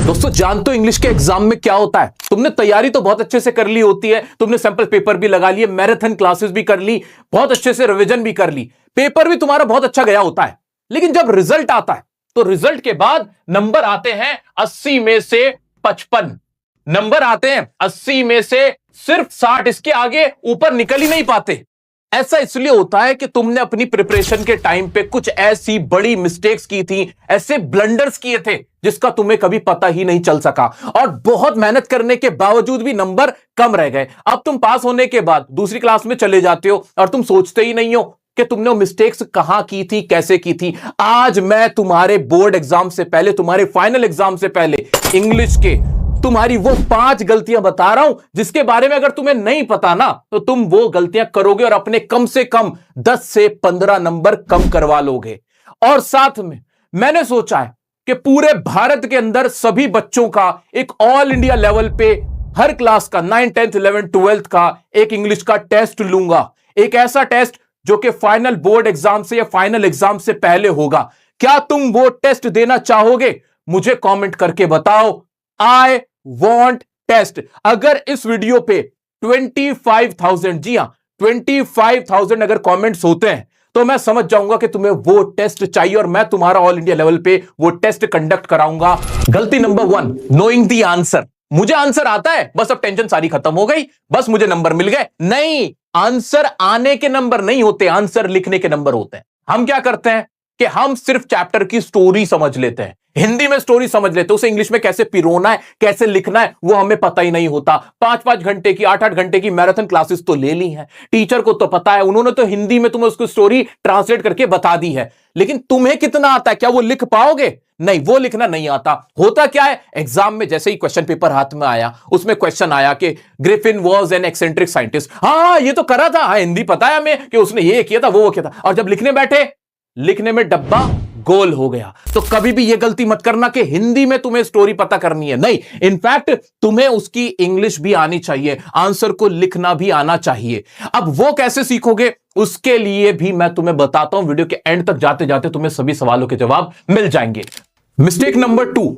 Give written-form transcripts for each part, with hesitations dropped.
दोस्तों जानते हो इंग्लिश के एग्जाम में क्या होता है? तुमने तैयारी तो बहुत अच्छे से कर ली होती है, तुमने सैंपल पेपर भी लगा लिए, मैराथन क्लासेस भी कर ली, बहुत अच्छे से रिवीजन भी कर ली, पेपर भी तुम्हारा बहुत अच्छा गया होता है। लेकिन जब रिजल्ट आता है तो रिजल्ट के बाद नंबर आते हैं 80 में से 55, नंबर आते हैं 80 में से सिर्फ 60, इसके आगे ऊपर निकल ही नहीं पाते। ऐसा इसलिए होता है कि तुमने अपनी प्रिपरेशन के टाइम पे कुछ ऐसी बड़ी मिस्टेक्स की थी, ऐसे ब्लंडर्स किए थे जिसका तुम्हें कभी पता ही नहीं चल सका, और बहुत मेहनत करने के बावजूद भी नंबर कम रह गए। अब तुम पास होने के बाद दूसरी क्लास में चले जाते हो और तुम सोचते ही नहीं हो कि तुमने वो मिस्टेक्स कहां की थी, कैसे की थी। आज मैं तुम्हारे बोर्ड एग्जाम से पहले, तुम्हारे फाइनल एग्जाम से पहले इंग्लिश के तुम्हारी वो 5 गलतियां बता रहा हूं जिसके बारे में अगर तुम्हें नहीं पता ना तो तुम वो गलतियां करोगे और अपने कम से कम 10 से 15 नंबर कम करवा लोगे। और साथ में मैंने सोचा है कि पूरे भारत के अंदर सभी बच्चों का एक ऑल इंडिया लेवल पे हर क्लास का 9, 10, 11, 12 का एक इंग्लिश का टेस्ट लूंगा। एक ऐसा टेस्ट जो कि फाइनल बोर्ड एग्जाम से या फाइनल एग्जाम से पहले होगा। क्या तुम वो टेस्ट देना चाहोगे? मुझे कमेंट करके बताओ। I want test. अगर इस वीडियो पे 25,000, जी हां 25,000 अगर कमेंट्स होते हैं तो मैं समझ जाऊंगा कि तुम्हें वो टेस्ट चाहिए और मैं तुम्हारा ऑल इंडिया लेवल पे वो टेस्ट कंडक्ट कराऊंगा। गलती नंबर 1, नोइंग द आंसर। मुझे आंसर आता है, बस अब टेंशन सारी खत्म हो गई, बस मुझे नंबर मिल गए। नहीं, आंसर आने के नंबर नहीं होते, आंसर लिखने के नंबर होते हैं। हम क्या करते हैं कि हम सिर्फ चैप्टर की स्टोरी समझ लेते हैं, हिंदी में स्टोरी समझ लेते हैं, उसे इंग्लिश में कैसे पिरोना है, कैसे लिखना है, वो हमें पता ही नहीं होता। 5-5 घंटे की, 8-8 घंटे की मैराथन क्लासेस तो ले ली हैं, टीचर को तो पता है, उन्होंने तो हिंदी में तुम्हें उसकी स्टोरी ट्रांसलेट करके बता दी है। लेकिन तुम्हें कितना आता है? क्या वो लिख पाओगे? नहीं, वो लिखना नहीं आता। होता क्या है, एग्जाम में जैसे ही क्वेश्चन पेपर हाथ में आया, उसमें क्वेश्चन आया कि Griffin was an eccentric scientist. हाँ, ये तो करा था, हाँ हिंदी पता है हमें कि उसने ये किया था, वो किया था, और जब लिखने बैठे, लिखने में डब्बा गोल हो गया। तो कभी भी यह गलती मत करना कि हिंदी में तुम्हें स्टोरी पता करनी है। नहीं, इनफैक्ट तुम्हें उसकी इंग्लिश भी आनी चाहिए, आंसर को लिखना भी आना चाहिए। अब वो कैसे सीखोगे, उसके लिए भी मैं तुम्हें बताता हूं। वीडियो के एंड तक जाते जाते तुम्हें सभी सवालों के जवाब मिल जाएंगे। Mistake number 2,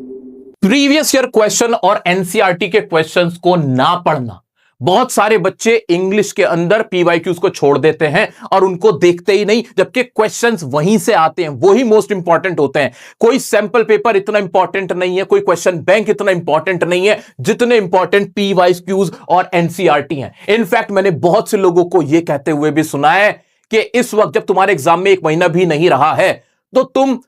previous year question और एनसीईआरटी के क्वेश्चंस को ना पढ़ना। बहुत सारे बच्चे इंग्लिश के अंदर पीवाईक्यूज को छोड़ देते हैं और उनको देखते ही नहीं, जबकि क्वेश्चंस वहीं से आते हैं, वही मोस्ट इंपॉर्टेंट होते हैं। कोई सैंपल पेपर इतना इंपॉर्टेंट नहीं है, कोई क्वेश्चन बैंक इतना इंपॉर्टेंट नहीं है जितने इंपॉर्टेंट पीवाईक्यूज और एनसीईआरटी हैं। इनफैक्ट मैंने बहुत से लोगों को यह कहते हुए भी सुना है कि इस वक्त जब तुम्हारे एग्जाम में 1 महीना भी नहीं रहा है तो तुम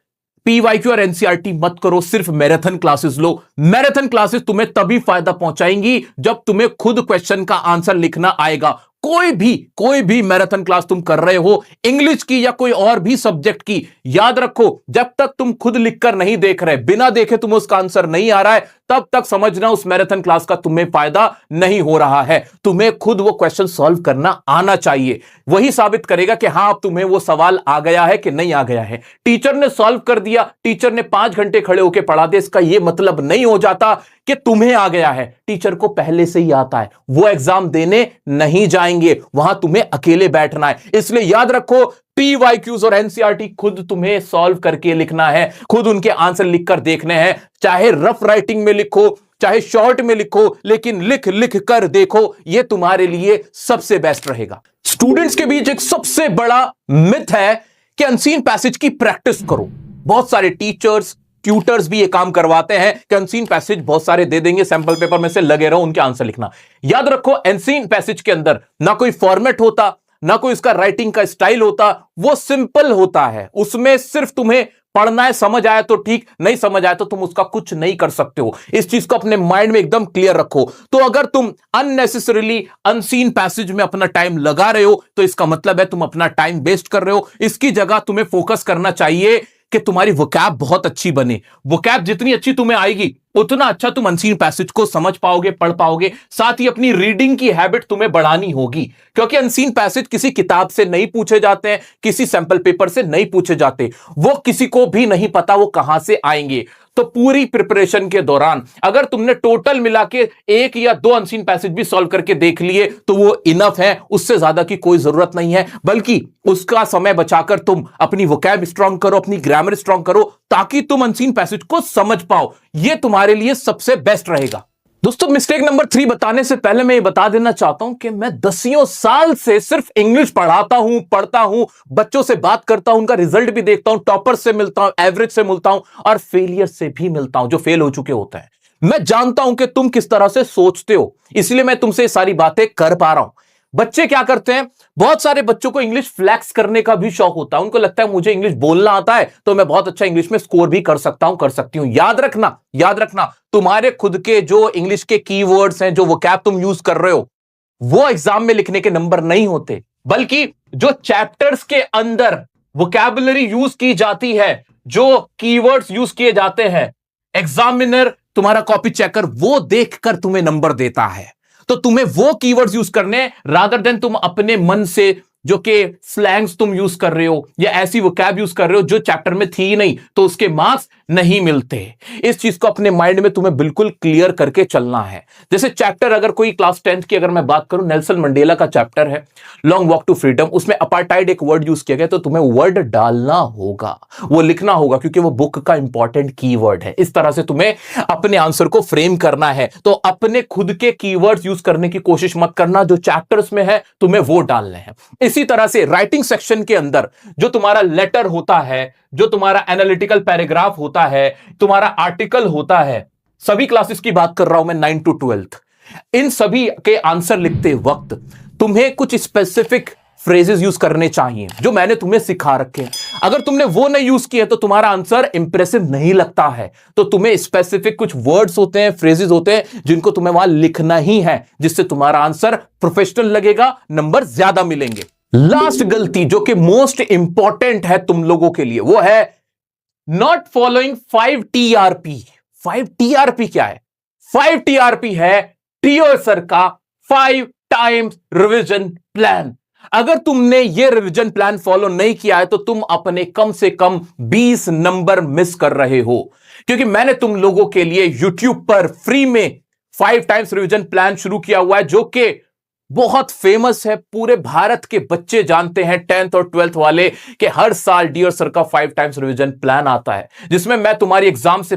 पीवाईक्यू और एनसीईआरटी मत करो, सिर्फ मैराथन क्लासेस लो। मैराथन क्लासेस तुम्हें तभी फायदा पहुंचाएंगी जब तुम्हें खुद क्वेश्चन का आंसर लिखना आएगा। कोई भी मैराथन क्लास तुम कर रहे हो, इंग्लिश की या कोई और भी सब्जेक्ट की, याद रखो जब तक तुम खुद लिखकर नहीं देख रहे, बिना देखे तुम्हें उसका आंसर नहीं आ रहा है, तब तक समझना उस मैराथन क्लास का तुम्हें फायदा नहीं हो रहा है। तुम्हें खुद वो क्वेश्चन सॉल्व करना आना चाहिए, वही साबित करेगा कि हां अब तुम्हें वो सवाल आ गया है कि नहीं आ गया है। टीचर ने सॉल्व कर दिया, टीचर ने 5 घंटे खड़े होकर पढ़ा दिया, इसका यह मतलब नहीं हो जाता कि तुम्हें आ गया है। टीचर को पहले से ही आता है, वो एग्जाम देने नहीं जाएंगे, वहां तुम्हें अकेले बैठना है। इसलिए याद रखो, पीवाईक्यूज और एनसीईआरटी खुद तुम्हें सॉल्व करके लिखना है, खुद उनके आंसर लिखकर देखने हैं। चाहे रफ राइटिंग में लिखो, चाहे शॉर्ट में लिखो, लेकिन लिख लिख कर देखो, यह तुम्हारे लिए सबसे बेस्ट रहेगा। स्टूडेंट्स के बीच एक सबसे बड़ा मिथ है कि अनसीन पैसेज की प्रैक्टिस करो। बहुत सारे टीचर्स, ट्यूटर्स भी ये काम करवाते हैं कि अनसीन पैसेज बहुत सारे दे देंगे, सैंपल पेपर में से लगे रहो, उनके आंसर लिखना। याद रखो, अनसीन पैसेज के अंदर ना कोई फॉर्मेट होता, ना कोई उसका राइटिंग का स्टाइल होता, वो सिंपल होता है। उसमें सिर्फ तुम्हें पढ़ना है, समझ आया तो ठीक, नहीं समझ आया तो तुम उसका कुछ नहीं कर सकते हो। इस चीज को अपने माइंड में एकदम क्लियर रखो। तो अगर तुम अननेसेसरीली अनसीन पैसेज में अपना टाइम लगा रहे हो तो इसका मतलब है तुम अपना टाइम वेस्ट कर रहे हो। इसकी जगह तुम्हें फोकस करना चाहिए कि तुम्हारी वोकैब बहुत अच्छी बने। वोकैब जितनी अच्छी तुम्हें आएगी उतना अच्छा तुम अनसीन पैसेज को समझ पाओगे, पढ़ पाओगे। साथ ही अपनी रीडिंग की हैबिट तुम्हें बढ़ानी होगी, क्योंकि अनसीन पैसेज किसी किताब से नहीं पूछे जाते हैं, किसी सैंपल पेपर से नहीं पूछे जाते, वो किसी को भी नहीं पता वो कहां से आएंगे। तो पूरी प्रिपरेशन के दौरान अगर तुमने टोटल मिला के 1 या 2 अनसीन पैसेज भी सॉल्व करके देख लिए तो वो इनफ है, उससे ज्यादा की कोई जरूरत नहीं है। बल्कि उसका समय बचाकर तुम अपनी वोकैब स्ट्रांग करो, अपनी ग्रामर स्ट्रांग करो, ताकि तुम अनसीन पैसेज को समझ पाओ। यह तुम्हारे लिए सबसे बेस्ट रहेगा। दोस्तों, मिस्टेक नंबर 3 बताने से पहले मैं ये बता देना चाहता हूं कि मैं दसियों साल से सिर्फ इंग्लिश पढ़ता हूं, बच्चों से बात करता हूं, उनका रिजल्ट भी देखता हूं, टॉपर से मिलता हूं, एवरेज से मिलता हूं और फेलियर से भी मिलता हूं, जो फेल हो चुके होते हैं। मैं जानता हूं कि तुम किस तरह से सोचते हो, इसलिए मैं तुमसे ये सारी बातें कर पा रहा हूं। बच्चे क्या करते हैं, बहुत सारे बच्चों को इंग्लिश फ्लैक्स करने का भी शौक होता है। उनको लगता है मुझे इंग्लिश बोलना आता है तो मैं बहुत अच्छा इंग्लिश में स्कोर भी कर सकता हूं, कर सकती हूं। याद रखना, तुम्हारे खुद के जो इंग्लिश के कीवर्ड्स हैं, जो वोकैब तुम यूज कर रहे हो, वो एग्जाम में लिखने के नंबर नहीं होते, बल्कि जो चैप्टर्स के अंदर वोकैबुलरी यूज की जाती है, जो कीवर्ड्स यूज किए जाते हैं, एग्जामिनर तुम्हारा कॉपी चेकर वो देखकर तुम्हें नंबर देता है। तो तुम्हें वो कीवर्ड्स यूज करने, रादर देन तुम अपने मन से जो कि स्लैंग्स तुम यूज कर रहे हो या ऐसी वोकैब यूज कर रहे हो जो चैप्टर में थी ही नहीं, तो उसके मार्क्स नहीं मिलते। इस चीज को अपने माइंड में तुम्हें बिल्कुल क्लियर करके चलना है। जैसे चैप्टर, अगर कोई क्लास 10th की अगर मैं बात करूं, नेल्सन मंडेला का चैप्टर है लॉन्ग वॉक टू फ्रीडम, उसमें अपार्टाइड एक वर्ड यूज किया गया, तो तुम्हें वर्ड डालना होगा, वो लिखना होगा, क्योंकि वो बुक का इंपॉर्टेंट कीवर्ड है। इस तरह से तुम्हें अपने आंसर को फ्रेम करना है। तो अपने खुद के कीवर्ड्स यूज करने की कोशिश मत करना, जो चैप्टर्स में है तुम्हें वो डालने हैं। इसी तरह से राइटिंग सेक्शन के अंदर जो तुम्हारा लेटर होता है, जो तुम्हारा एनालिटिकल पैराग्राफ होता है, तुम्हारा आर्टिकल होता है, सभी क्लासेस की बात कर रहा हूं मैं 9 to 12th, इन सभी के आंसर लिखते वक्त तुम्हें कुछ स्पेसिफिक फ्रेजेस यूज करने चाहिए जो मैंने तुम्हें सिखा रखे हैं। अगर तुमने वो नहीं यूज किए तो तुम्हारा आंसर इंप्रेसिव नहीं लगता है। तो तुम्हें स्पेसिफिक कुछ वर्ड्स होते हैं, फ्रेजेस होते हैं, जिनको तुम्हें वहां लिखना ही है, जिससे तुम्हारा आंसर प्रोफेशनल लगेगा, नंबर ज्यादा मिलेंगे। लास्ट गलती जो कि मोस्ट इंपॉर्टेंट है तुम लोगों के लिए, वो है नॉट फॉलोइंग 5 TRP। 5 TRP क्या है? 5 TRP है टीओ सर का 5 टाइम्स रिवीजन प्लान। अगर तुमने ये रिवीजन प्लान फॉलो नहीं किया है तो तुम अपने कम से कम 20 नंबर मिस कर रहे हो, क्योंकि मैंने तुम लोगों के लिए YouTube पर फ्री में 5 टाइम्स रिवीजन प्लान शुरू किया हुआ है, जो कि बहुत फेमस है। पूरे भारत के बच्चे जानते हैं, 10th और 12th वाले, कि हर साल डियर सर का 5 टाइम्स रिवीजन प्लान आता है, जिसमें मैं तुम्हारी एग्जाम से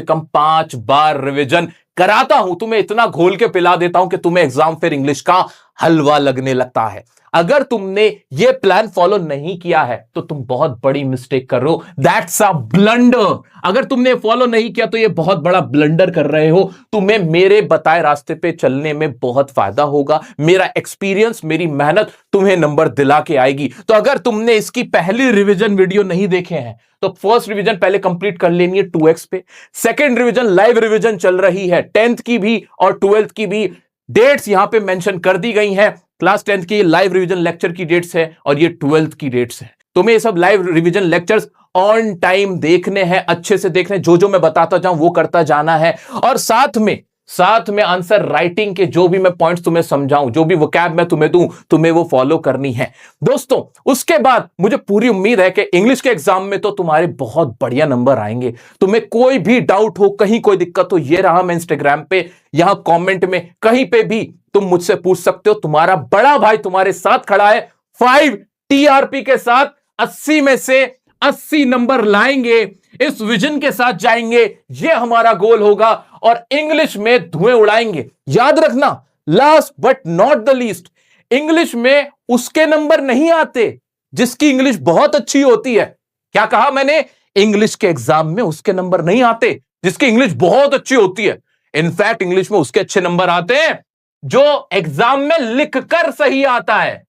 कम 5 बार रिवीजन कराता हूं। तुम्हें इतना घोल के पिला देता हूं कि तुम्हें एग्जाम फिर इंग्लिश का हलवा लगने लगता है। अगर तुमने ये प्लान फॉलो नहीं किया है तो तुम बहुत बड़ी मिस्टेक कर रहे हो। That's a blunder. अगर तुमने फॉलो नहीं किया तो ये बहुत बड़ा ब्लंडर कर रहे हो। तुम्हें मेरे बताए रास्ते पे चलने में बहुत फायदा होगा। मेरा एक्सपीरियंस, मेरी मेहनत तुम्हें नंबर दिला के आएगी। तो अगर तुमने इसकी पहली रिवीजन वीडियो नहीं देखे हैं तो फर्स्ट रिवीजन पहले कंप्लीट कर लेनी है 2x पे। सेकेंड रिवीजन, लाइव रिवीजन चल रही है 10th की भी और 12th की भी। डेट्स यहां पे मेंशन कर दी गई हैं। क्लास 10th की लाइव रिवीजन लेक्चर की डेट्स है और ये 12th की डेट्स है। तुम्हें ये सब live revision lectures on time देखने हैं, अच्छे से देखने, जो मैं बताता जाऊं वो करता जाना है। और साथ में आंसर राइटिंग के जो भी मैं पॉइंट्स तुम्हें समझाऊं, जो भी वोकैब मैं तुम्हें दूं, तुम्हें वो फॉलो करनी है। दोस्तों, उसके बाद मुझे पूरी उम्मीद है कि इंग्लिश के एग्जाम में तो तुम्हारे बहुत बढ़िया नंबर आएंगे। तुम्हें कोई भी डाउट हो, कहीं कोई दिक्कत हो, ये रहा मैं इंस्टाग्राम पे, यहां कमेंट में, कहीं पे भी तुम मुझसे पूछ सकते हो। तुम्हारा बड़ा भाई तुम्हारे साथ खड़ा है। 5 TRP के साथ 80 में से 80 नंबर लाएंगे, इस विजन के साथ जाएंगे, ये हमारा गोल होगा और इंग्लिश में धुएं उड़ाएंगे। याद रखना, last but not the least, English में उसके नंबर नहीं आते जिसकी इंग्लिश बहुत अच्छी होती है। क्या कहा मैंने? इंग्लिश के एग्जाम में उसके नंबर नहीं आते जिसकी इंग्लिश बहुत अच्छी होती है। इनफैक्ट इंग्लिश में उसके अच्छे नंबर आते हैं जो एग्जाम में लिखकर सही आता है।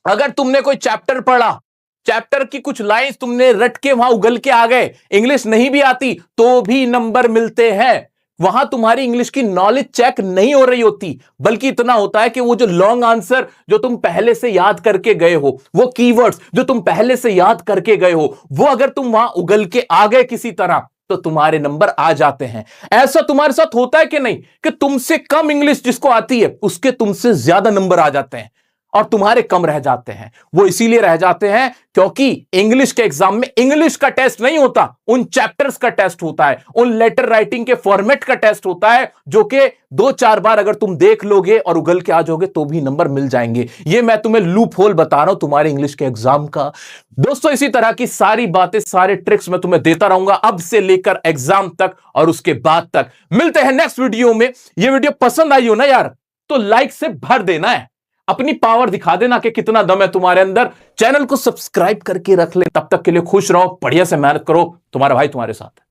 अगर तुमने कोई चैप्टर पढ़ा, चैप्टर की कुछ लाइंस तुमने रट के वहां उगल के आ गए, इंग्लिश नहीं भी आती तो भी नंबर मिलते हैं। वहां तुम्हारी इंग्लिश की नॉलेज चेक नहीं हो रही होती, बल्कि इतना होता है कि वो जो लॉन्ग आंसर जो तुम पहले से याद करके गए हो, वो कीवर्ड्स जो तुम पहले से याद करके गए हो, वो अगर तुम वहां उगल के आ गए किसी तरह तो तुम्हारे नंबर आ जाते हैं। ऐसा तुम्हारे साथ होता है कि नहीं, कि तुमसे कम इंग्लिश जिसको आती है उसके तुमसे ज्यादा नंबर आ जाते हैं। और तुम्हारे कम रह जाते हैं। वो इसीलिए रह जाते हैं क्योंकि इंग्लिश के एग्जाम में इंग्लिश का टेस्ट नहीं होता, उन चैप्टर्स का टेस्ट होता है, उन लेटर राइटिंग के फॉर्मेट का टेस्ट होता है, जो कि 2-4 बार अगर तुम देख लोगे और उगल के आ जाओगे तो भी नंबर मिल जाएंगे। ये मैं तुम्हें लूप होल बता रहा हूं तुम्हारे इंग्लिश के एग्जाम का। दोस्तों, इसी तरह की सारी बातें, सारे ट्रिक्स मैं तुम्हें देता रहूंगा अब से लेकर एग्जाम तक और उसके बाद तक। मिलते हैं नेक्स्ट वीडियो में। ये वीडियो पसंद आई हो ना यार, तो लाइक से भर देना है, अपनी पावर दिखा देना कि कितना दम है तुम्हारे अंदर। चैनल को सब्सक्राइब करके रख ले। तब तक के लिए खुश रहो, बढ़िया से मेहनत करो। तुम्हारा भाई तुम्हारे साथ है।